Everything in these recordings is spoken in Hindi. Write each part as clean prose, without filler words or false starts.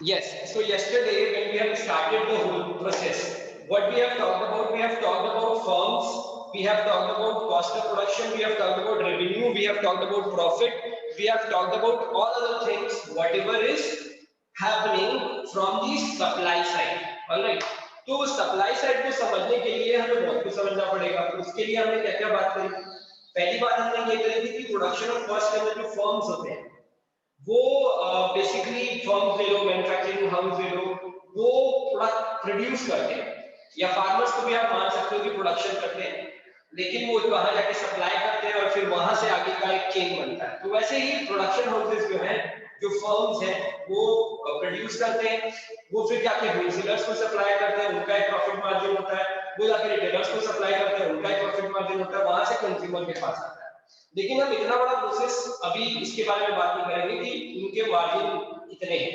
Yes. So yesterday when we have started the whole process, what we have talked about, we have talked about firms, we have talked about cost of production, we have talked about revenue, we have talked about profit, we have talked about all other things, whatever is happening from the supply side. All right. तो सप्लाई साइड को समझने के लिए हमें बहुत कुछ समझना पड़ेगा। उसके लिए हमने क्या क्या बात करी? पहली बात हमने ये करी थी कि प्रोडक्शन और कॉस्ट के अंदर जो फर्म्स होते हैं वो बेसिकली फर्म्स ले लो, मैन्युफैक्चरिंग हाउस ले लो, वो प्रोडक्ट प्रोड्यूस करते हैं, या फार्मर्स को भी आप मान सकते हो कि प्रोडक्शन करते हैं, लेकिन वो वहां जाके सप्लाई करते हैं और फिर वहां से आगे का एक चेन बनता है। तो वैसे ही प्रोडक्शन हाउसेस जो है, जो फर्म्स हैं, वो प्रोड्यूस करते हैं, वो फिर जाके होलसेलर्स को सप्लाई करते हैं, उनका एक प्रॉफिट मार्जिन होता है, वो जाके रिटेलर्स को सप्लाई करते हैं, उनका एक प्रॉफिट मार्जिन होता है, वहां से कंज्यूमर के पास आता है। लेकिन हम इतना बड़ा प्रोसेस अभी इसके बारे में बात नहीं करेंगे कि उनके मार्जिन इतने हैं।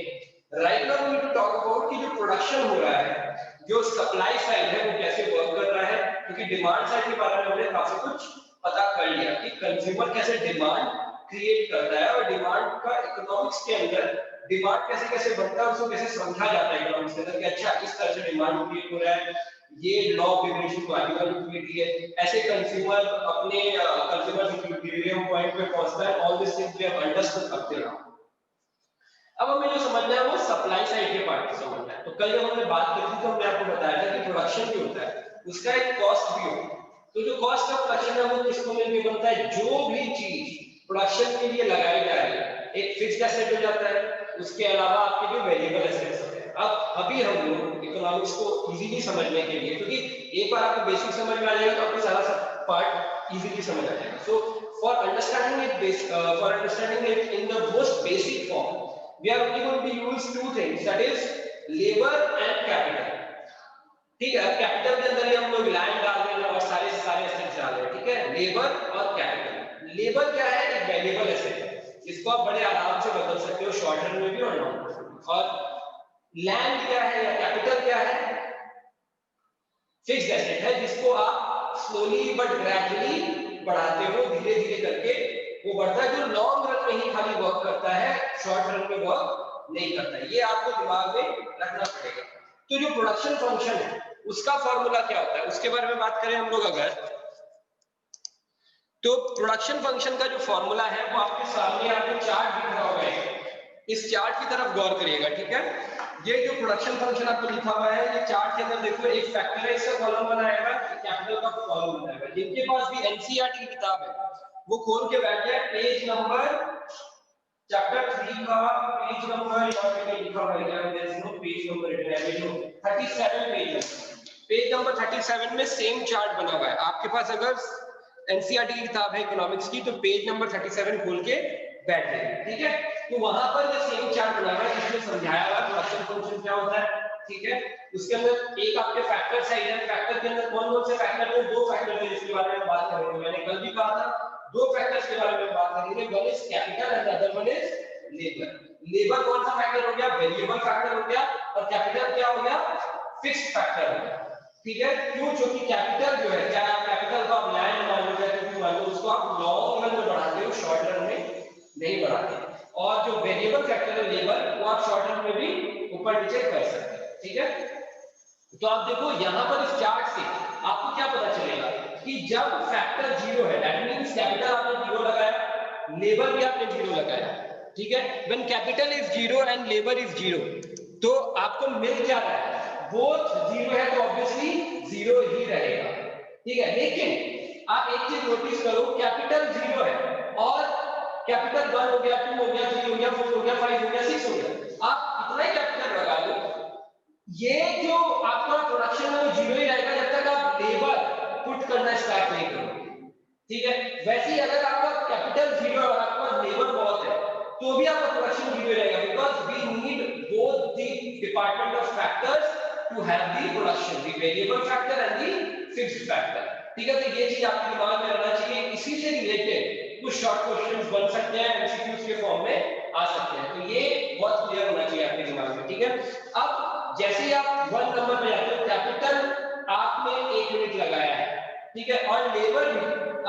Right now we need to talk about कि जो प्रोडक्शन हो रहा है, जो सप्लाई साइड है, वो कैसे वर्क कर रहा है, क्योंकि डिमांड साइड के बारे में हमने काफी कुछ पता कर लिया कि कंज्यूमर कैसे डिमांड क्रिएट करता है, और डिमांड का इकोनॉमिक्स के अंदर डिमांड कैसे कैसे बनता है, उसको कैसे समझा जाता है इकोनॉमिक्स के अंदर कि अच्छा इस तरह से डिमांड क्रिएट हो रहा है, ये लॉ ऑफ डिमिनिशिंग वैल्यू का यूटिलिटी है, ऐसे कंज्यूमर अपने कंज्यूमर इक्विलिब्रियम पॉइंट पे पहुंचता है। All this things we have understood up till now. अब हमें जो समझना है वो सप्लाई साइड के पार्ट को समझना है। तो कल जब हमने बात की थी तो हमने आपको बताया था कि प्रोडक्शन जो होता है उसका एक कॉस्ट भी होता है। तो जो कॉस्ट ऑफ प्रोडक्शन है वो किसको मिलकर बनता है? जो भी चीज प्रोडक्शन के लिए लगाई जा रही है एक फिक्स्ड एसेट हो जाता है, उसके अलावा आपके जो वेरिएबल एसेट्स होते हैं। अब अभी हम लोग इकोनॉमिक्स को इजीली समझने के लिए, क्योंकि एक बार आपको बेसिक समझ में आ जाएगा तो आपको सारा पार्ट इजीली समझ आ जाएगा। So for understanding it in the most basic form, we are only going to use two things, that is labor and capital। ठीक है, अब कैपिटल के अंदर ही हम लोग लैंड डाल रहे हैं और सारे एसेट्स डाल रहे हैं। ठीक है, लेबर और कैपिटल। लेबर क्या है? एक वैल्यूएबल एसेट है, इसको आप बड़े आराम से बदल सकते हो शॉर्ट टर्म में भी और लॉन्ग टर्म में। और लैंड क्या है या कैपिटल क्या है? फिक्स्ड एसेट है, जिसको आप स्लोली बट ग्रेजुअली बढ़ाते हो, धीरे धीरे करके वो बढ़ता है, जो लॉन्ग रन में ही खाली वर्क करता है, शॉर्ट रन में वर्क नहीं करता है। ये आपको दिमाग में रखना पड़ेगा। तो जो प्रोडक्शन फंक्शन है उसका फॉर्मूला क्या होता है, उसके बारे में बात करें हम लोग अगर, तो प्रोडक्शन फंक्शन का जो फॉर्मूला है वो आपके सामने आपको चार्ट दिख रहा होगा। इस चार्ट की तरफ गौर करिएगा। ठीक है, ये जो प्रोडक्शन फंक्शन आपको लिखा हुआ है, ये चार्ट के अंदर देखो, एक फैक्टराइज का कॉलम बनाएगा, कैपिटल का कॉलम बनाएगा। जिनके पास भी एनसीईआरटी की किताब है वो खोल के बैठ जाए, पेज नंबर चैप्टर 3 का पेज नंबर यहाँ पे लिखा हुआ है, there is no page number written है, जो 37 पेज नंबर 37 में सेम चार्ट बना हुआ है। आपके पास अगर एनसीईआरटी की किताब है इकोनॉमिक्स की, तो पेज नंबर 37 खोल के बैठ जाइए। ठीक है, तो वहां पर ये सेम चार्ट बना हुआ है जिसमें समझाया हुआ है प्रोडक्शन फंक्शन क्या होता है। ठीक है, उसके अंदर एक आपके फैक्टर साइड है, फैक्टर के अंदर कौन कौन से फैक्टर है? दो फैक्टर है जिसके बारे में बात करेंगे। मैंने कल भी कहा था दो फैक्टर्स के बारे में बात करेंगे, one is capital and other one is labour. Labour कौन सा फैक्टर हो गया? वेरिएबल फैक्टर हो गया, और कैपिटल क्या हो गया? फिक्स्ड फैक्टर हो गया। ठीक है, क्यों? क्योंकि कैपिटल जो है, चाहे आप कैपिटल को आप लैंड मान लो, चाहे कुछ मान लो, उसको आप लॉन्ग रन में बढ़ाते हो, शॉर्ट रन में नहीं बढ़ाते। और जो वेरिएबल फैक्टर है लेबर, वो आप शॉर्ट रन में भी ऊपर नीचे कर सकते हैं। ठीक है, तो आप देखो यहां पर इस चार्ट से आपको क्या पता चलेगा कि जब फैक्टर जीरो है, दैट मींस कैपिटल आपने जीरो लगाया, लेबर भी आपने जीरो लगाया। ठीक है, when capital is zero and labour is zero, तो आपको मिल क्या रहा है? बोथ जीरो है तो ऑब्वियसली जीरो ही रहेगा। ठीक है, लेकिन आप एक चीज नोटिस करो, कैपिटल जीरो है और कैपिटल 1 हो गया, 2 हो गया, 3 हो गया, 4 हो गया, 5 हो गया, 6 हो गया, आप इतना ही कैपिटल लगा लो, ये जो आपका प्रोडक्शन है वो जीरो ही रहेगा जब तक आप लेबर पुट करना स्टार्ट नहीं करोगे। ठीक है, वैसे ही अगर आपका कैपिटल जीरो और आपका लेबर बहुत है तो भी आपका प्रोडक्शन जीरो रहेगा, because we need both the department of factors to have the production, the variable factor and the fixed factor. ठीक है, तो ये चीज आपके दिमाग में रहना चाहिए। इसी से रिलेटेड कुछ शॉर्ट क्वेश्चंस बन सकते हैं, एमसीक्यूज के फॉर्म में आ सकते हैं, तो ये बहुत क्लियर होना चाहिए आपके दिमाग में। ठीक है, अब जैसे ही आप 1 नंबर पे जाते हो, कैपिटल आपने 1 यूनिट लगाया है, ठीक है, और लेबर भी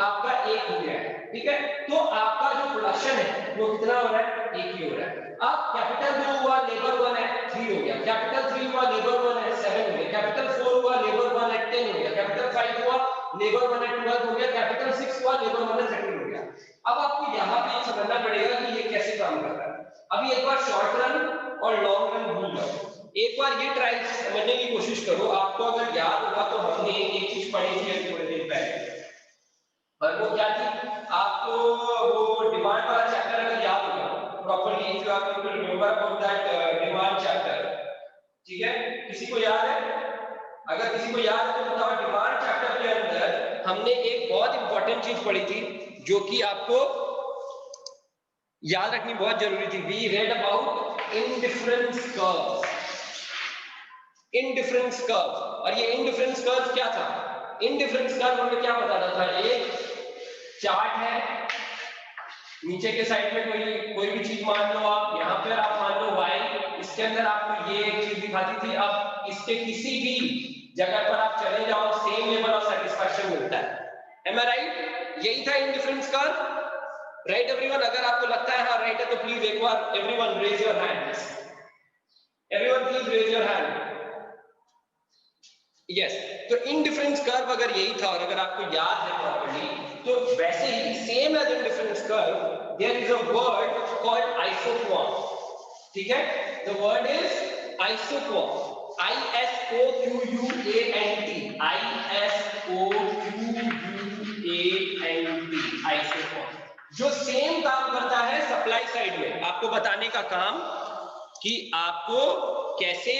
आपका 1 हो गया है। ठीक है, तो आपका जो प्रोडक्शन है वो कितना हो रहा है? 1 ही हो रहा है। अब कैपिटल जो हुआ, लेबर 1 है, कैपिटल 3 हुआ लेबर 1 एट 7 हो गया, कैपिटल 4 हुआ लेबर 1 एट 10 हो गया, कैपिटल 5 हुआ लेबर 1 एट 12 हो गया, कैपिटल 6 हुआ लेबर 1 एट 13 हो गया। अब आपको यहाँ पे समझना पड़ेगा कि ये कैसे काम कर रहा है। अभी एक बार शॉर्ट रन और लॉन्ग रन भूल जाओ, एक बार ये ट्राई समझने की कोशिश करो। आपको अगर याद होगा तो हमने एक चीज पढ़ी थी अभी थोड़ी देर पहले, और वो क्या थी, आपको वो डिमांड वाला चैप्टर अगर याद होगा properly, if you are going to remember about that demand chapter, ठीक है, किसी को याद है? अगर किसी को याद है तो बताओ। डिमांड चैप्टर के अंदर हमने एक बहुत इंपॉर्टेंट चीज पढ़ी थी जो कि आपको याद रखनी बहुत जरूरी थी। We read about indifference curve, indifference curve. और ये इंडिफरेंस कर्व क्या था? इंडिफरेंस कर्व हमें क्या बताता था, एक चार्ट है, नीचे के साइड में कोई भी चीज मान लो आप, यहाँ पर आप मान लो y, इसके अंदर आपको ये एक चीज दिखाती थी। अब इसके किसी भी जगह पर आप चले जाओ सेम लेवल ऑफ सेटिस्फैक्शन मिलता है। एम आई राइट? यही था इंडिफरेंस कर्व, राइट एवरीवन? अगर आपको लगता है हाँ राइट है तो प्लीज एक बार everyone raise your hands, everyone please raise your hand. Yes, तो इंडिफरेंस कर्व अगर यही था और अगर आपको याद है प्रॉपर्ली, तो वैसे ही same as indifference curve there is a word called आइसोक्वाम, ठीक है? The word is आइसोक्वाम, ISOQUANT, ISOQUANT, आइसोक्वाम, जो सेम काम करता है सप्लाई साइड में, आपको बताने का काम कि आपको कैसे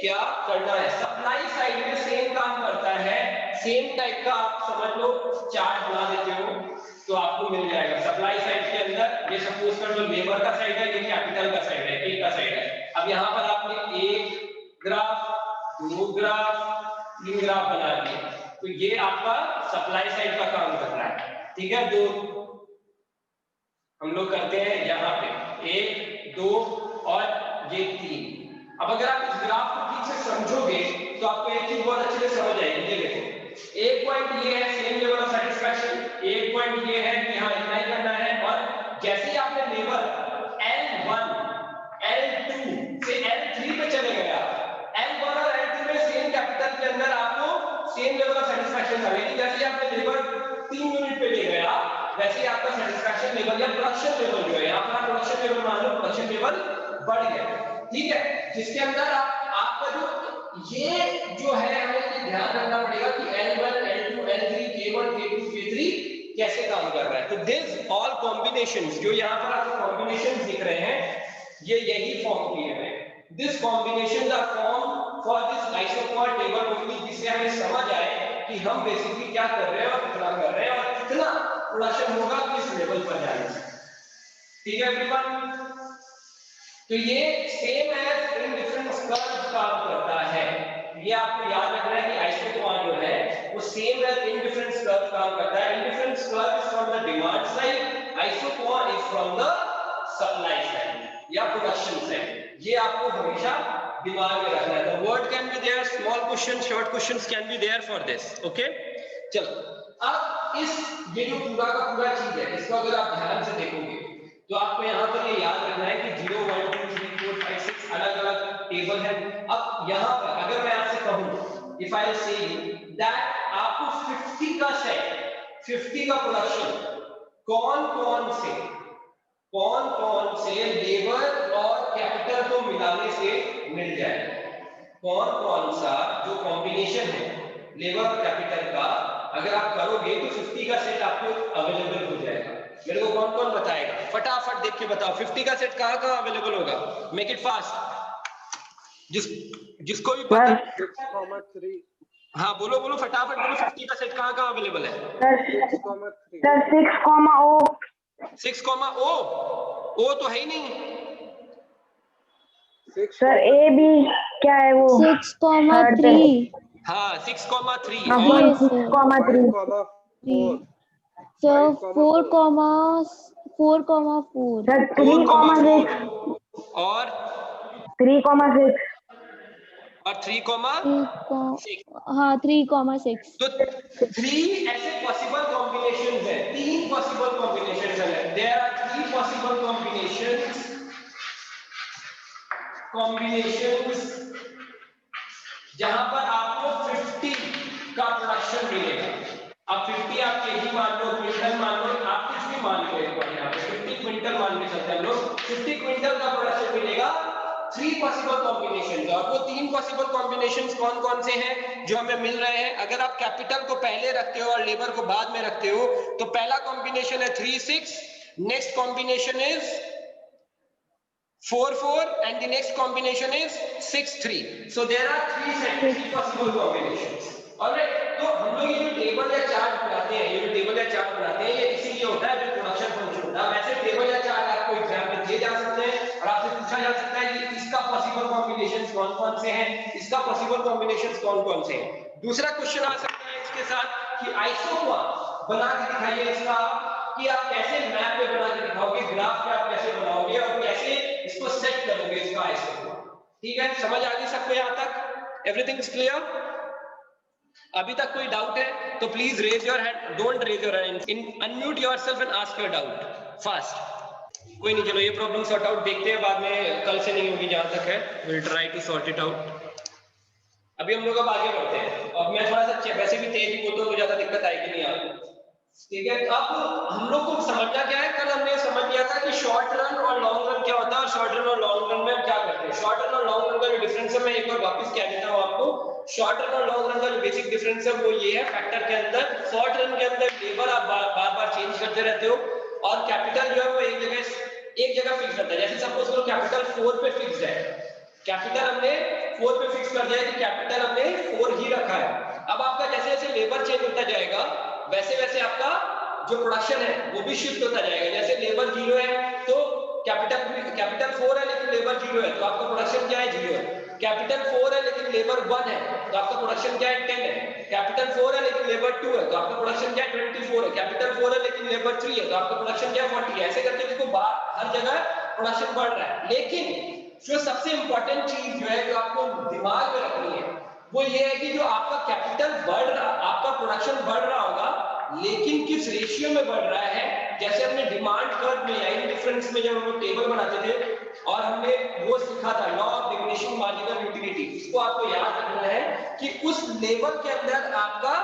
क्या करना है। सप्लाई साइड में सेम काम करता है, सेम टाइप का आप समझ लो चार्ट बना देते हो तो आपको मिल जाएगा। सप्लाई साइड के अंदर ये सपोज कर लो लेबर का साइड है, ये कैपिटल का साइड है, ए का साइड है। अब यहाँ पर आपने एक ग्राफ, दो ग्राफ, तीन ग्राफ बना दिए, तो ये आपका सप्लाई साइड का काम कर रहा है, ठीक है? दो हम लोग करते हैं यहाँ पे, एक, दो और ये तीन। अब अगर आप इस ग्राफ को ठीक से समझोगे तो आपको एक चीज बहुत अच्छे से समझ आएगी। ये देखो, एक पॉइंट ये है सेम लेवल ऑफ सेटिस्फैक्शन, एक पॉइंट ये है कि हाँ इतना ही करना है, और जैसे ही आपने लेवल L1, L2 से L3 पे चले गए, L1 और L2 में सेम कैपिटल के अंदर आपको सेम लेवल ऑफ सेटिस्फैक्शन था, लेकिन जैसे ही आपने लेवल 3 यूनिट पे ले गया वैसे ही आपका सेटिस्फैक्शन लेवल या प्रोडक्शन लेवल जो है, यहाँ पर आप प्रोडक्शन लेवल मान लो, प्रोडक्शन लेवल बढ़ गया, ठीक है? जिसके अंदर आपका जो ये जो है हमें ये ध्यान रखना पड़ेगा कि L1, L2, L3, K1, K2, K3 कैसे काम कर रहा है। तो दिस ऑल कॉम्बिनेशंस, जो यहाँ पर आपको कॉम्बिनेशंस दिख रहे हैं, ये यही फॉर्म किए हैं। This combinations are form for this isoquant table only, जिससे हमें समझ आए कि हम बेसिकली क्या कर रहे हैं और कितना कर रहे हैं और कितना प्रोडक्शन होगा किस लेवल पर जाने से, ठीक है एवरीवन? तो ये सेम एज इंडिफरेंस कर्व काम करता है, ये आपको याद रखना है कि आइसोक्वाड जो है वो सेम एज इंडिफरेंस कर्व काम करता है। Indifference curve is from the demand side, isoquant is from the supply side या प्रोडक्शन साइड। ये आपको हमेशा दिमाग में रखना है। The word can be there, small question, short questions can be there for this, okay? चलो, अब इस ये जो पूरा का पूरा चीज है, इसको अगर आप ध्यान से देखोगे तो आपको यहाँ पर ये याद रखना है कि 0, 1, 2, 3, 4, 5, 6 अलग अलग टेबल है। अब यहाँ पर अगर मैं आपसे कहूँ, इफ आई से दैट आपको 50 का सेट, 50 का प्रोडक्शन कौन कौन से लेबर और कैपिटल को मिलाने से मिल जाएगा, कौन सा जो कॉम्बिनेशन है लेबर और कैपिटल का अगर आप करोगे तो 50 का सेट आपको अवेलेबल हो जाएगा। मेरे को कौन बताएगा? फटाफट देख के बताओ 50 का सेट कहाँ अवेलेबल होगा? मेक इट फास्ट, जिसको भी पता। 6,3। हाँ बोलो फटाफट बोलो, 50 का सेट कहाँ अवेलेबल है? 6,O। O तो है ही नहीं सर। ए बी क्या है वो? 6,3। हाँ 6,3 और 6,3 सर 4,4 सर 3,6 और 3,6 और 3,6। हाँ 3,6। तो 3 ऐसे पॉसिबल कॉम्बिनेशंस है, 3 पॉसिबल कॉम्बिनेशंस है। देयर आर 3 पॉसिबल कॉम्बिनेशंस जहां पर आपको 50 का प्रोडक्शन मिलेगा। अब 50 आप केजी मान लो, क्विंटल मान लो, आप कुछ भी मान लो, एक बार यहाँ पे 50 क्विंटल मान के चलते हैं हम लोग, 50 क्विंटल का प्रोडक्शन मिलेगा 3 पॉसिबल कॉम्बिनेशन। और वो 3 पॉसिबल कॉम्बिनेशन कौन कौन से हैं जो हमें मिल रहे हैं? अगर आप कैपिटल को पहले रखते हो और लेबर को बाद में रखते हो तो पहला कॉम्बिनेशन है 3-6, next combination is 4-4 and the next combination is 6-3. So there are three possible combinations. Alright, तो हम लोग ये जो टेबल या चार्ट बनाते हैं, ये जो टेबल या चार्ट बनाते हैं, ये इसीलिए होता है जो प्रोडक्शन फंक्शन होता है। वैसे टेबल या चार्ट आपको एग्जाम में दिए जा सकते हैं और आपसे पूछा जा सकता है कि इसका पॉसिबल कॉम्बिनेशंस कौन-कौन से हैं, इसका पॉसिबल कॉम्बिनेशंस कौन-कौन से हैं। दूसरा क्वेश्चन आ सकता है इसके साथ कि आइसोग्राफ बना के दिखाइए इसका, कि आप कैसे मैप पे बना के दिखाओगे, ग्राफ पे आप कैसे बनाओगे और कैसे इसको सेट करोगे इसका आइसोग्राफ। ठीक है, समझ आ गई सबको यहां तक? Everything is clear? अभी तक कोई डाउट है तो please raise your hand, don't raise your hand, unmute yourself and ask your doubt fast. कोई नहीं, चलो ये प्रॉब्लम सॉर्ट आउट देखते हैं, बाद में कल से नहीं होगी जहां तक है, will try to sort it out. अभी हम लोग अब आगे बढ़ते हैं और मैं थोड़ा सा वैसे भी तेज ही बोलता हूं तो ज्यादा दिक्कत आएगी नहीं आपको। ठीक है, अब हम लोग को समझना क्या है, कल हमने समझ लिया था कि शॉर्ट रन और लॉन्ग रन क्या होता है और शॉर्ट रन और लॉन्ग रन में हम क्या करते हैं। शॉर्ट रन और लॉन्ग रन का जो डिफरेंस है मैं एक बार वापस कह देता हूं आपको। शॉर्ट रन और लॉन्ग रन का जो बेसिक डिफरेंस है वो ये है फैक्टर के अंदर। शॉर्ट रन के अंदर लेबर आप बार बार चेंज करते रहते हो और कैपिटल जो है वो एक जगह फिक्स रहता है। जैसे सपोज करो कैपिटल 4 पे फिक्स है, कैपिटल हमने 4 पे फिक्स कर दिया है कि कैपिटल हमने 4 ही रखा है। अब आपका जैसे जैसे लेबर चेंज होता जाएगा वैसे वैसे आपका जो प्रोडक्शन है वो भी शिफ्ट होता जाएगा। जैसे लेबर 0 है तो कैपिटल 4 है लेकिन लेबर 0 है तो आपका प्रोडक्शन क्या है? 0 है। कैपिटल 4 है लेकिन लेबर 1 है तो आपका प्रोडक्शन क्या है? 10 है। कैपिटल 4 है लेकिन लेबर 2 है तो आपका प्रोडक्शन क्या है? 24 है। कैपिटल 4 है लेकिन लेबर 3 है तो आपका प्रोडक्शन क्या है? 40 है। ऐसे करके देखो हर जगह प्रोडक्शन बढ़ रहा है। लेकिन जो सबसे इंपॉर्टेंट चीज जो है जो आपको दिमाग में रखनी है वो ये है कि जो आपका कैपिटल बढ़ रहा, आपका प्रोडक्शन बढ़ रहा होगा लेकिन किस रेशियो में बढ़ रहा है। जैसे हमने डिमांड कर्व में या इंडिफरेंस में जब हम लोग टेबल बनाते थे और हमने वो सीखा था law of diminishing marginal utility, इसको आपको याद रखना है कि उस लेवल के अंदर आपका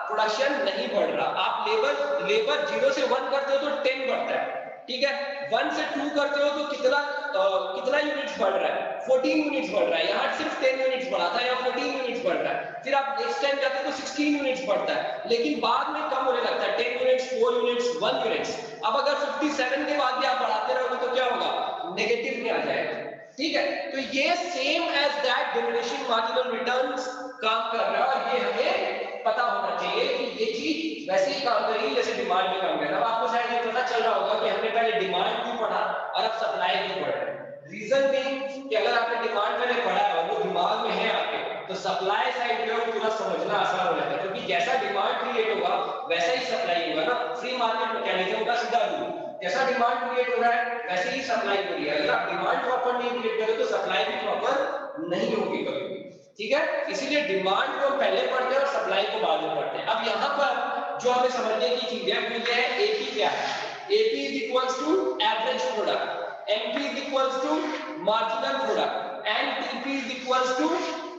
प्रोडक्शन नहीं बढ़ रहा। आप लेबर 0 से 1 करते हो तो 10 बढ़ता है, ठीक है। 1 से 2 करते हो तो कितना यूनिट्स बढ़ रहा है? 14 यूनिट्स बढ़ रहा है। यहाँ सिर्फ 10 यूनिट्स बढ़ा था, यहाँ 14 यूनिट्स बढ़ रहा है। फिर आप नेक्स्ट टाइम जाते हो तो 16 यूनिट्स बढ़ता है लेकिन बाद में कम होने लगता है, 10 यूनिट्स, 4 यूनिट्स, 1 यूनिट्स। अब अगर 57 के बाद भी आप बढ़ाते रहोगे तो क्या होगा? नेगेटिव में आ जाएगा, ठीक है। तो ये same as that diminishing marginal returns काम कर रहा है और ये हमें पता होना चाहिए कि ये चीज वैसे ही काम करेगी जैसे डिमांड में काम करेगा। अब आपको शायद ये पता चल रहा होगा कि हमने पहले डिमांड भी पढ़ा और अब सप्लाई भी पढ़ा। रीजन बीइंग कि अगर आपने डिमांड पहले पढ़ा है और वो दिमाग में है आपके तो सप्लाई साइड जो है पूरा समझना आसान हो जाता है, क्योंकि जैसा डिमांड क्रिएट होगा वैसा ही सप्लाई होगा ना। फ्री मार्केट मैकेनिज्म का सीधा रूल, जैसा डिमांड क्रिएट हो रहा है वैसे ही सप्लाई हो रही है। अगर आप डिमांड प्रॉपर नहीं क्रिएट करें तो सप्लाई भी प्रॉपर नहीं होगी कभी भी, ठीक है। इसीलिए डिमांड को पहले पढ़ते हैं और सप्लाई को बाद में पढ़ते हैं। अब यहाँ पर जो हमें समझने की चीज है वो ये है एपी क्या है। AP is equals to average product, MP is equals to marginal product and TP is equals to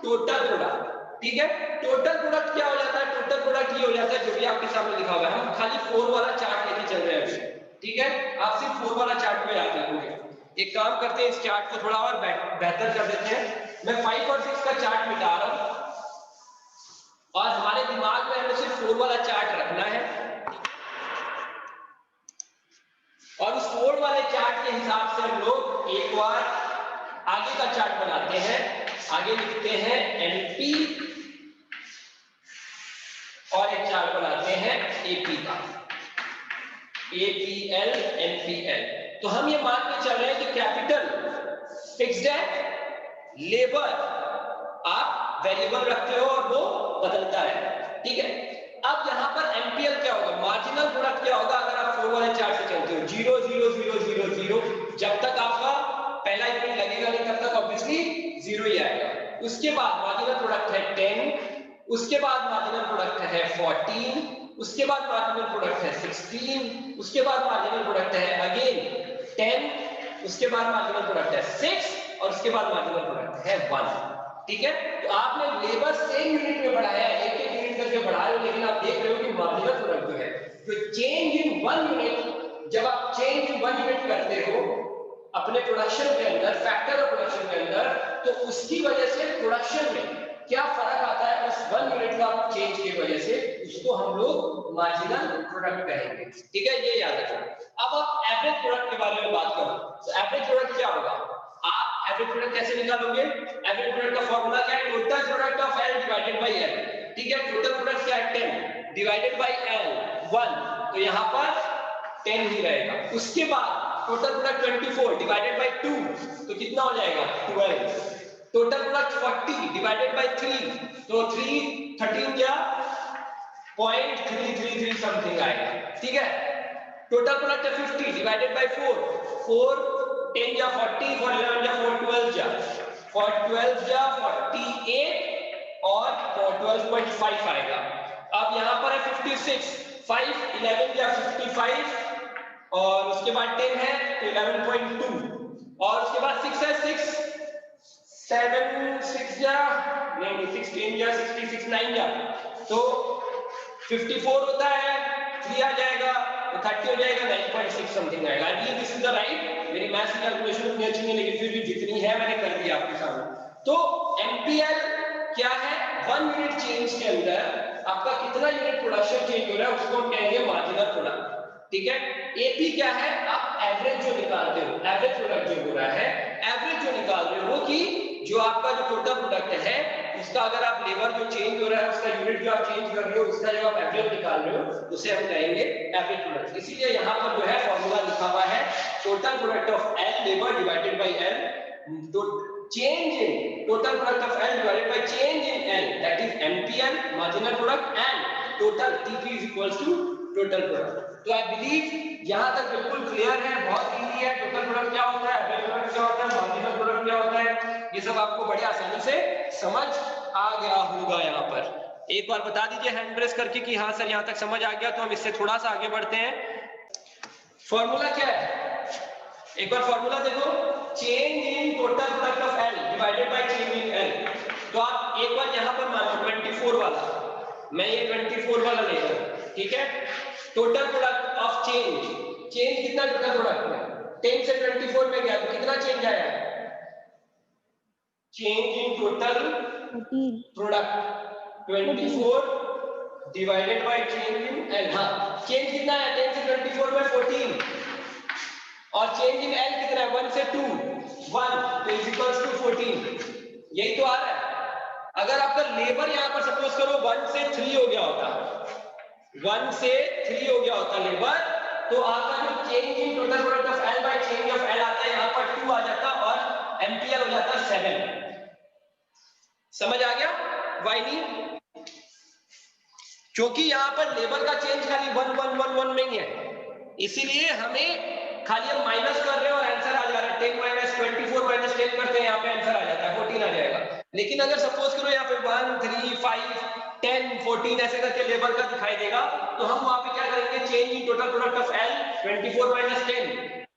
total product, ठीक है। टोटल प्रोडक्ट क्या हो जाता है? टोटल प्रोडक्ट ये हो जाता है जो भी आपके सामने लिखा हुआ है। हम खाली 4 वाला चार्ट लेके चल रहे हैं अभी, ठीक है। आप सिर्फ 4 वाला चार्ट में याद रखोगे। एक काम करते हैं, इस चार्ट को थोड़ा और बेहतर कर देते हैं। मैं 5 और 6 का चार्ट मिटा रहा हूं और हमारे दिमाग में हमें सिर्फ 4 वाला चार्ट रखना है और उस 4 वाले चार्ट के हिसाब से हम लोग एक बार आगे का चार्ट बनाते हैं। आगे लिखते हैं एनपी और एक चार्ट बनाते हैं एपी का, एपीएल एनपीएल। तो हम ये मान के चल रहे हैं कि कैपिटल फिक्स्ड है, लेबर आप वेरिएबल रखते हो और वो बदलता है, ठीक है। अब यहां पर एमपीएल क्या होगा? मार्जिनल प्रोडक्ट क्या होगा? अगर आप 4 वाले चार्ट से चलते हो 0 0 0 0 0, जब तक आपका पहला यूनिट लगेगा नहीं तब तक ऑब्वियसली 0 ही आएगा। उसके बाद मार्जिनल प्रोडक्ट है 10, उसके बाद मार्जिनल प्रोडक्ट है 14, उसके बाद मार्जिनल प्रोडक्ट है 16, उसके बाद मार्जिनल प्रोडक्ट है अगेन 10, उसके बाद मार्जिनल प्रोडक्ट है 6 और उसके बाद मार्जिनल प्रोडक्ट है 1, ठीक है, तो आपने लेबर सेम यूनिट में बढ़ाया है, एक एक यूनिट करके बढ़ा रहे हो, लेकिन आप देख रहे हो कि मार्जिनल प्रोडक्ट जो है, तो चेंज इन 1 यूनिट, जब आप चेंज इन 1 यूनिट करते हो अपने प्रोडक्शन के अंदर, फैक्टर ऑफ प्रोडक्शन के अंदर, तो उसकी वजह से प्रोडक्शन में क्या फर्क आता है उस 1 यूनिट का चेंज की वजह से, उसको हम लोग मार्जिनल प्रोडक्ट कहेंगे। ठीक है, ये याद रखना। अब आप एवरेज प्रोडक्ट के बारे में बात करो, तो एवरेज प्रोडक्ट क्या होगा? आप एवरेज प्रोडक्ट कैसे निकालोगे? एवरेज प्रोडक्ट का फॉर्मूला क्या है? Total product of L divided by L. ठीक है, टोटल प्रोडक्ट क्या है? 10 डिवाइडेड बाय एल 1, तो यहां पर 10 ही रहेगा। उसके बाद टोटल प्रोडक्ट 24 डिवाइडेड बाय 2, तो कितना हो जाएगा? 12। टोटल प्रोडक्ट 40 डिवाइडेड बाय 3, तो 13 क्या 0.333 समथिंग आएगा। ठीक है, टोटल प्रोडक्ट है 50 डिवाइडेड बाय 4, 10 जा 40, 11 जा 12 जा 48 और 12.5 आएगा। अब यहां पर है 56, 5 11 जा 55 और उसके बाद 10 है तो 11.2 और उसके बाद 6 है 6 7 6 जा नहीं 16 जा 66 9 जा तो 54 होता है, 3 आ जाएगा तो 30 हो जाएगा, 9.6 समथिंग आएगा। I believe this is the right. मेरी मैथ्स की कैलकुलेशन उतनी अच्छी नहीं, लेकिन फिर भी जितनी है मैंने कर दिया आपके सामने। तो एमपीएल क्या है? 1 यूनिट चेंज के अंदर आपका कितना यूनिट प्रोडक्शन चेंज हो रहा है उसको हम कहेंगे मार्जिनल प्रोडक्ट। ठीक है, एपी क्या है? आप एवरेज जो निकालते हो, एवरेज प्रोडक्ट जो हो रहा है, एवरेज जो निकाल रहे हो कि जो आपका जो टोटल प्रोडक्ट है उसका अगर आप लेबर जो चेंज हो रहा है उसका यूनिट जो आप चेंज कर रहे हो उसका जो आप एवरेज निकाल रहे हो उसे हम कहेंगे एवरेज प्रोडक्ट। इसीलिए यहाँ पर जो है फॉर्मूला लिखा हुआ है total product of L labour divided by L, change in total product of L divided by change in L, that is MPL marginal product, and total TP is equals to total product। तो आई बिलीव यहां तक बिल्कुल क्लियर है, बहुत इजी है। टोटल प्रोडक्ट क्या होता है, एवरेज प्रोडक्ट क्या होता है, मार्जिनल प्रोडक्ट क्या होता है, ये सब आपको बड़े आसानी से समझ आ गया होगा। यहाँ पर एक बार बता दीजिए हैंड प्रेस करके कि हाँ सर यहाँ तक समझ आ गया, तो हम इससे थोड़ा सा आगे बढ़ते हैं। फॉर्मूला क्या है, एक बार फॉर्मूला देखो, change in total product of L divided by change in L. तो आप एक बार यहां पर मान लो 24 वाला, मैं ये 24 वाला ले रहा हूं। ठीक है, total product of change, change कितना टोटल प्रोडक्ट में 10 से 24 में गया तो कितना चेंज आया? Change in total product 24 divided by change in L. हाँ, चेंज कितना है 10 से 24 में 14 और चेंज इन एल कितना है 1 से 2 1, तो इज इक्वल्स टू 14। यही तो आ रहा है। अगर आपका लेबर यहां पर सपोज करो 1 से 3 हो गया होता, 1 से 3 हो गया होता लेबर, तो आपका जो change in total product of L by change of L आता है यहां पर 2 आ जाता और एम्पियर हो जाता 7। समझ आ गया? वाई नहीं? क्योंकि यहां पर लेबर का चेंज खाली 1 1 1 1 में ही है, इसीलिए हमें खाली हम माइनस कर रहे हैं और आंसर आ जा रहा है 10 माइनस 24 माइनस 10 करते हैं, यहाँ पे आंसर आ जाता है 14 आ जाएगा। लेकिन अगर सपोज करो यहाँ पे 1 3 5 10 14 ऐसे करके लेबर का दिखाई देगा, तो हम वहां पे क्या करेंगे, change in total product of L 24 minus 10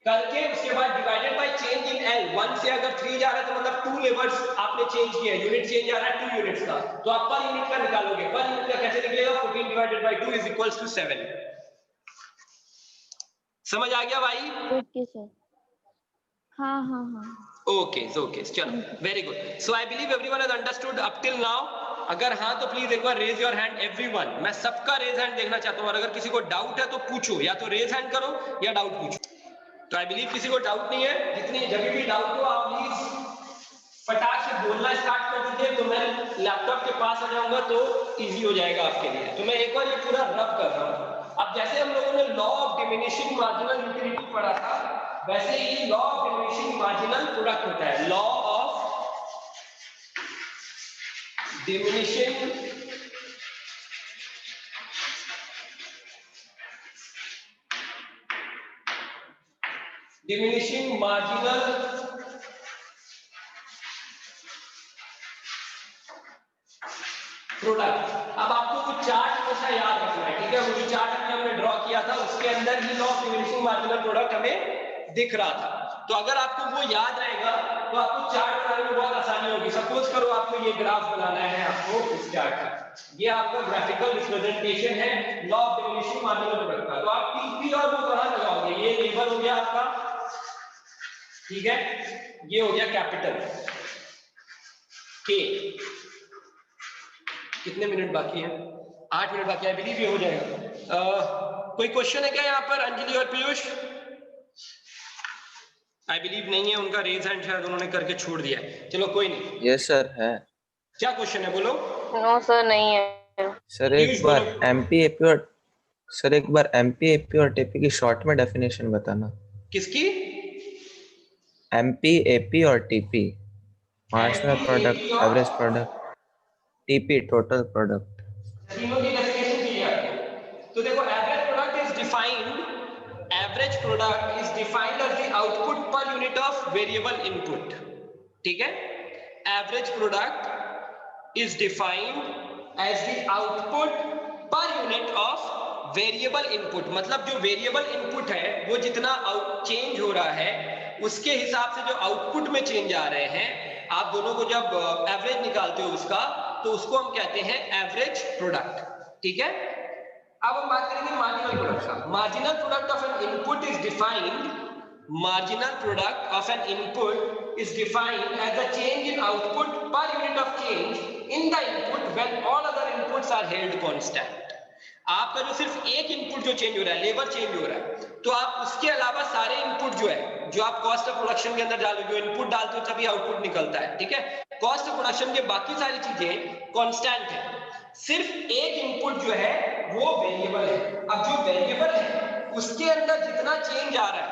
करके उसके बाद divided by change in L. 1 से अगर 3 जा रहा है तो मतलब 2 लेबर्स आपने चेंज किया, यूनिट चेंज आ रहा है 2 यूनिट्स का, तो आप पर यूनिट का निकालोगे। पर यूनिट का कैसे निकलेगा? 14 divided by 2 is equals to 7। समझ आ गया भाई? Okay sir. हाँ हाँ हाँ ओके ओके, चलो very good. So I believe everyone has understood up till now. अगर हाँ तो प्लीज एक बार रेज योर हैंड एवरीवन। मैं सबका रेज हैंड देखना चाहता हूँ, और अगर किसी को डाउट है तो पूछो, या तो रेज हैंड करो या डाउट पूछो। तो आई बिलीव किसी को डाउट नहीं है। जितनी जब भी डाउट हो आप प्लीज फटाक से बोलना स्टार्ट कर दीजिए, तो मैं लैपटॉप के पास आ जाऊंगा तो इजी हो जाएगा आपके लिए। तो मैं एक बार ये पूरा रब कर रहा हूँ। अब जैसे हम लोगों ने law of diminishing marginal utility पढ़ा था, वैसे ही law of diminishing marginal product होता है। Law of diminishing marginal product. अब आपको कुछ चार्ट हमेशा याद रखना है, ठीक है? वो जो चार्ट हमने ड्रॉ किया था उसके अंदर ही law of diminishing marginal product हमें दिख रहा था। तो अगर आपको वो याद रहेगा तो आपको चार्ट बनाने में बहुत आसानी होगी। सपोज करो आपको ये ग्राफ बनाना है, आपको इस चार्ट का, ये आपका ग्राफिकल रिप्रेजेंटेशन है law of diminishing marginal product का। तो आप टीपी और वो कहां लगाओगे, ये लेबर हो गया आपका, ठीक है, ये हो गया कैपिटल के। कितने मिनट बाकी है? 8 मिनट बाकी है, आई बिलीव ये हो जाएगा। कोई क्वेश्चन है क्या यहाँ पर अंजलि और पीयूष? आई बिलीव नहीं है, उनका रेज हैंड शायद उन्होंने करके छोड़ दिया है। चलो कोई नहीं। यस सर है। क्या क्वेश्चन है बोलो? नो सर नहीं है। सर एक बार एमपी एपी और सर एक बार एमपी एपी और टीपी की शॉर्ट में डेफिनेशन बताना। किसकी? एमपी एपी और TP, marginal product, average product, TP total product. तीनों की डेफिनेशन चाहिए आपको। तो देखो average product is defined, average product is defined as the output per unit of variable input, ठीक है। Average product is defined as the output per unit of variable input, मतलब जो वेरिएबल इनपुट है वो जितना चेंज हो रहा है उसके हिसाब से जो आउटपुट में चेंज आ रहे हैं, आप दोनों को जब एवरेज निकालते हो उसका, तो उसको हम कहते हैं एवरेज प्रोडक्ट, ठीक है। अब हम बात करेंगे मार्जिनल प्रोडक्ट का। Marginal product of an input is defined, marginal product of an input is defined as the change in output per unit of change in the input when all other inputs are held constant. आपका जो सिर्फ एक इनपुट जो चेंज हो रहा है, लेबर चेंज हो रहा है, तो आप उसके अलावा सारे इनपुट जो है, जो आप कॉस्ट ऑफ प्रोडक्शन के अंदर डालो, जो इनपुट डालते हो तभी आउटपुट निकलता है, ठीक है। कॉस्ट ऑफ प्रोडक्शन के बाकी सारी चीजें कांस्टेंट है, सिर्फ एक इनपुट जो है वो वेरिएबल है। अब जो वेरिएबल है उसके अंदर जितना चेंज आ रहा है,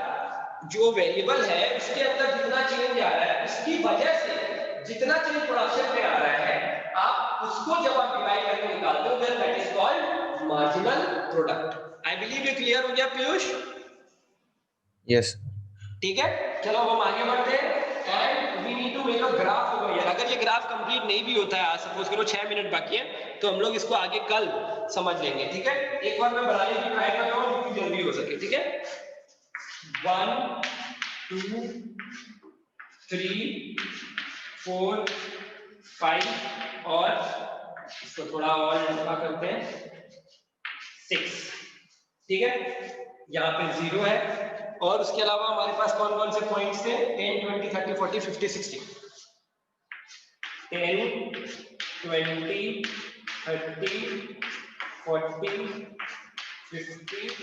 जो वेरिएबल है उसके अंदर जितना चेंज आ रहा है, उसकी वजह से जितना चेंज प्रोडक्शन में आ रहा है, आप उसको जब आप डिवाइड करके निकालते हो, then that is called marginal product. I believe ये क्लियर हो गया पीयूष? यस। ठीक है, चलो अब हम आगे बढ़ते हैं। And we need to make a graph over here. अगर ये ग्राफ कंप्लीट नहीं भी होता है, आज सपोज करो 6 मिनट बाकी है, तो हम लोग इसको आगे कल समझ लेंगे, ठीक है। एक बार मैं बनाने की ट्राई कर रहा हूं जितनी जल्दी हो सके, ठीक है। 1 2 3 4 5 और इसको थोड़ा और लंबा करते हैं 6, ठीक है। यहाँ पे 0 है और उसके अलावा हमारे पास कौन कौन से पॉइंट्स थे? 10 20 30 40 50 60। 10 20 30 40 50,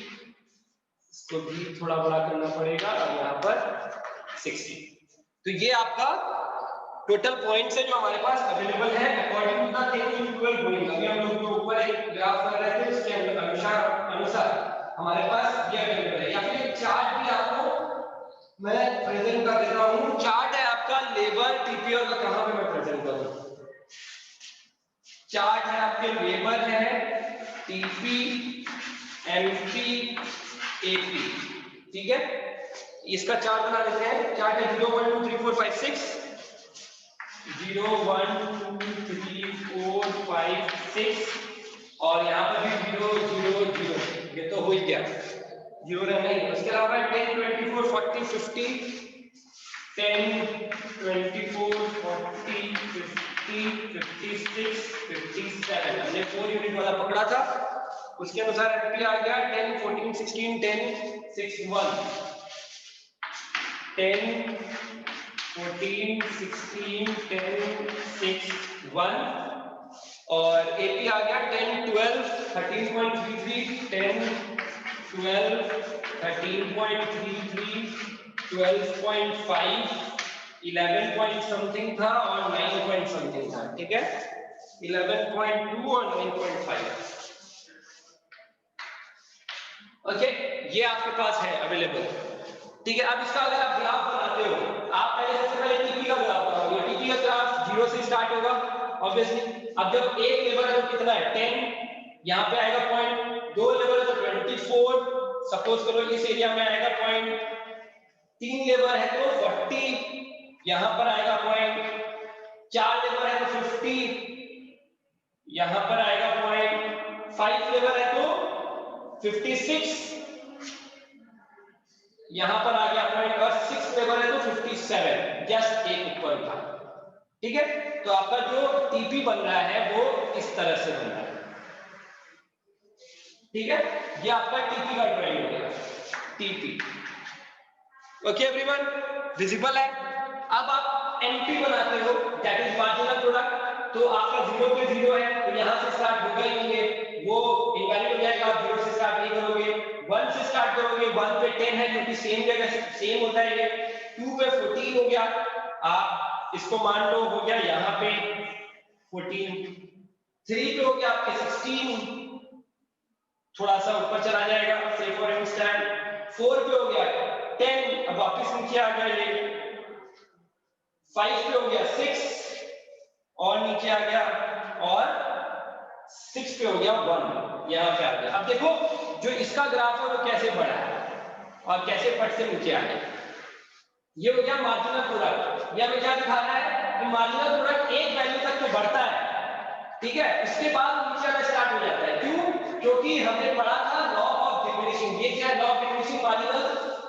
इसको भी थोड़ा बड़ा करना पड़ेगा, और यहाँ पर 60। तो ये आपका टोटल पॉइंट्स है जो हमारे पास अवेलेबल है according to the 10 into 12 going. अभी हम लोग जो ऊपर एक ग्राफ कर रहे थे उसके अनुसार हमारे पास ये अवेलेबल है। या फिर एक चार्ट भी आपको मैं प्रेजेंट कर देता हूँ। चार्ट है आपका लेबर टीपीआर का, कहां पे मैं प्रेजेंट करूं? चार्ट है आपके लेबर है, टीपी, एमपी, एपी, ठीक है। इसका चार्ट बना लेते हैं। चार्ट है 0 1 2 3 4 5 6, 0 1 2 3 4 5 6, और यहाँ पर भी 0 0 0, ये तो हो ही गया, 0 रहना ही। उसके अलावा 10 24 40 50, 10 24 40 50 56 57, हमने 4 यूनिट वाला पकड़ा था। उसके अनुसार एमपी आ गया 10 14 16 10 6 1, 10 14 16 10 6 1, और एपी आ गया 10 12 13.33 10 12 13.33 12.5 11 पॉइंट समथिंग था और 9 पॉइंट समथिंग था, ठीक है। 11.2 और 9.5, ओके। ये आपके पास है अवेलेबल, ठीक है। अब इसका अगर आप ग्राफ बनाते हो, आप पहले सबसे पहले टीपी का ग्राफ बनाओगे। टीपी का ग्राफ 0 से स्टार्ट होगा ऑब्वियसली। अब जब एक लेबर है तो कितना है 10, यहाँ पे आएगा पॉइंट, 2 लेबर है तो 24, सपोज करो इस एरिया में आएगा पॉइंट, 3 लेबर है तो 40, यहाँ पर आएगा पॉइंट, 4 लेबर है तो 50, यहाँ पर आएगा पॉइंट, 5 लेबर है तो 56, यहां पर आ गया पॉइंट, और 6 लेबर है तो 57, जस्ट एक ऊपर था, ठीक है, तो आपका जो टीपी बन रहा है वो इस तरह से बन रहा है, ठीक है, ये आपका टीपी का ड्राइंग हो गया, टीपी। ओके एवरीवन, विजिबल है। अब आप एनपी बनाते हो, दैट इज मार्जिनल प्रोडक्ट, तो आपका 0 पे 0 है, तो यहां से स्टार्ट होगा ही नहीं है, वो इनवैलिड हो जाएगा, आप 0 से स्टार्ट नहीं करोगे, 1 से स्टार्ट करोगे, 1 पे 10 है क्योंकि सेम जगह से सेम होता है ये, 2 पे 14 हो गया, आप इसको मान लो हो गया यहाँ पे 14, 3 पे हो गया आपके 16, थोड़ा सा ऊपर चला जाएगा, से फॉर इंस्टेंट 4 पे हो गया 10, अब वापस नीचे आ गया ये, 5 पे हो गया 6 और नीचे आ गया, और 6 पे हो गया 1, यहां पे आ गया। अब देखो जो इसका ग्राफ है वो कैसे बढ़ा है और कैसे फट से नीचे आ गया। ये हो गया मार्जिनल प्रोडक्ट, ये हमें क्या दिखाना है कि मार्जिनल प्रोडक्ट एक वैल्यू तक तो बढ़ता है, ठीक है, उसके बाद नीचे आना स्टार्ट हो जाता है। क्यों? क्योंकि हमने पढ़ा था लॉ ऑफ डिमिनिशिंग, ये क्या है, law of diminishing marginal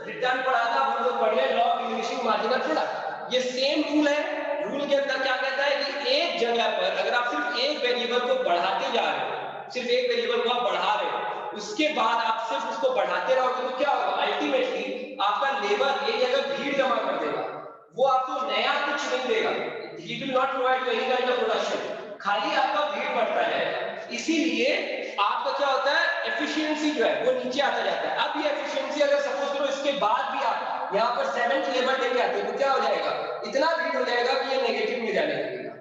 return पढ़ा था, हम लोग पढ़ रहे law of diminishing marginal product. ये सेम रूल है, रूल के अंदर क्या कहता है कि एक जगह पर अगर आप सिर्फ एक वेरिएबल को बढ़ाते जा रहे हो, सिर्फ एक वेरिएबल को आप बढ़ा रहे हो, उसके बाद आप सिर्फ उसको बढ़ाते रहोगे तो क्या होगा, अल्टीमेटली आपका लेबर एक जगह भीड़ जमा कर देगा, वो आपको नया कुछ नहीं देगा, he will not provide you any kind of production, खाली आपका भीड़ बढ़ता जाएगा। इसीलिए आपका क्या होता है, एफिशिएंसी जो है वो नीचे आता जाता है। अब ये एफिशिएंसी अगर सपोज करो इसके बाद भी आप यहाँ पर 7th लेबर लेके आते हो तो क्या हो जाएगा, इतना भीड़ हो जाएगा कि ये नेगेटिव में जाने लगेगा,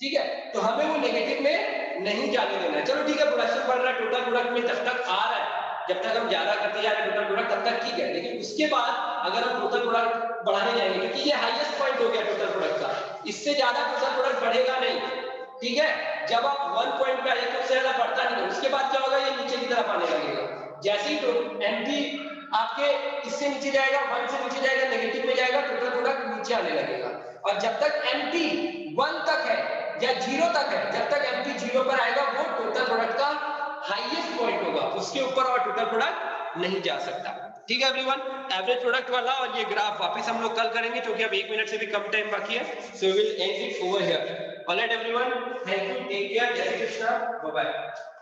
ठीक है, तो हमें वो नेगेटिव में नहीं जाने देना है। चलो ठीक है, प्रोडक्शन बढ़ रहा है, टोटल प्रोडक्ट में जब तक आ रहा है, जब तक हम ज्यादा करते जा रहे हैं टोटल प्रोडक्ट तब तक ठीक है, लेकिन उसके बाद अगर हम टोटल प्रोडक्ट बढ़ाने जाएंगे, क्योंकि ये हाईएस्ट पॉइंट हो गया टोटल प्रोडक्ट का, इससे ज्यादा टोटल प्रोडक्ट बढ़ेगा नहीं, ठीक है, जब आप 1 पॉइंट पे आए तो उससे ज्यादा बढ़ता नहीं, उसके बाद क्या होगा, ये नीचे की तरफ आने लगेगा। जैसे ही तो एमपी आपके इससे नीचे जाएगा, 1 से नीचे जाएगा, नेगेटिव में जाएगा, टोटल प्रोडक्ट नीचे आने लगेगा। और जब तक एमपी 1 तक है या 0 तक है, जब तक एमपी 0 पर आएगा वो टोटल प्रोडक्ट का हाईएस्ट पॉइंट होगा, उसके ऊपर और टोटल प्रोडक्ट नहीं जा सकता, ठीक है एवरीवन। एवरेज प्रोडक्ट वाला और ये ग्राफ वापस हम लोग कल करेंगे क्योंकि अब 1 मिनट से भी कम टाइम बाकी है, so we will end it over here. Alright everyone, thank you, take care, जय श्री कृष्णा, बाय बाय।